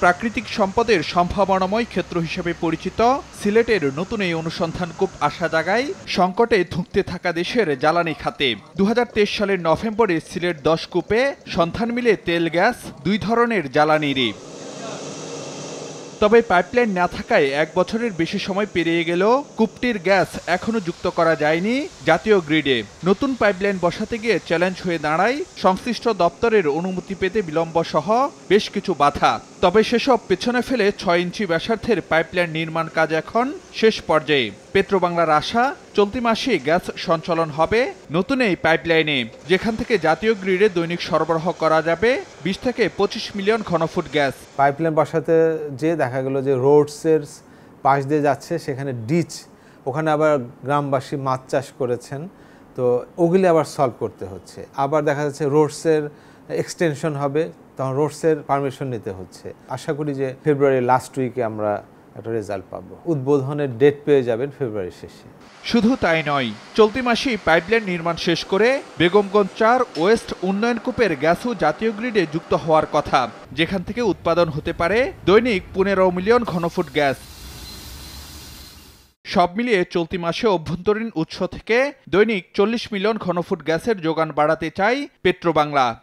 প্রাকৃতিক সম্পদের সম্ভাবনাময় ক্ষেত্র হিসেবে পরিচিত সিলেটের নতুন এই অনুসন্ধান কূপ আশা জাগায় সংকটে ধুঁকতে থাকা দেশের জ্বালানি খাতে। ২০২৩ সালের নভেম্বরে সিলেট ১০ কূপে সন্ধান মিলে তেল, গ্যাস দুই ধরনের জ্বালানিরই। তবে পাইপলাইন না থাকায় ১ বছরের বেশি সময় পেরিয়ে গেলেও কূপটির গ্যাস এখনও যুক্ত করা যায়নি জাতীয় গ্রিডে। নতুন পাইপলাইন বসাতে গিয়ে চ্যালেঞ্জ হয়ে দাঁড়ায় সংশ্লিষ্ট দপ্তরের অনুমতি পেতে বিলম্ব সহ বেশ কিছু বাধা। তবে সেসব পেছনে ফেলে ৬ ইঞ্চি ব্যাসার্ধের পাইপলাইন নির্মাণ কাজ এখন শেষ পর্যায়ে। পেট্রোবাংলার আশা, চলতি মাসেই গ্যাস সঞ্চালন হবে নতুন এই পাইপলাইনে, যেখান থেকে জাতীয় গ্রিডে দৈনিক সরবরাহ করা যাবে ২০ থেকে ২৫ মিলিয়ন ঘনফুট গ্যাস। পাইপলাইন বসাতে যে দেখা গেল যে রোডসের পাশ দিয়ে যাচ্ছে, সেখানে ডিচ, ওখানে আবার গ্রামবাসী মাছ চাষ করেছেন, তো ওগুলি আবার সলভ করতে হচ্ছে। আবার দেখা যাচ্ছে রোডসের এক্সটেনশন হবে, তখন রোডসের পারমিশন নিতে হচ্ছে। আশা করি যে ফেব্রুয়ারি লাস্ট উইকে আমরা একটা রেজাল্ট পাবো। উদ্বোধনের ডেট পেয়ে যাবেন ফেব্রুয়ারি শেষে। শুধু তাই নয়, চলতি মাসেই পাইপলাইন নির্মাণ শেষ করে বেগমগঞ্জ ৪ ওয়েস্ট উন্নয়ন কূপের গ্যাসও জাতীয় গ্রিডে যুক্ত হওয়ার কথা, যেখান থেকে উৎপাদন হতে পারে দৈনিক ১৫ মিলিয়ন ঘনফুট গ্যাস। সব মিলিয়ে চলতি মাসে অভ্যন্তরীণ উৎস থেকে দৈনিক ৪০ মিলিয়ন ঘনফুট গ্যাসের যোগান বাড়াতে চায় পেট্রোবাংলা।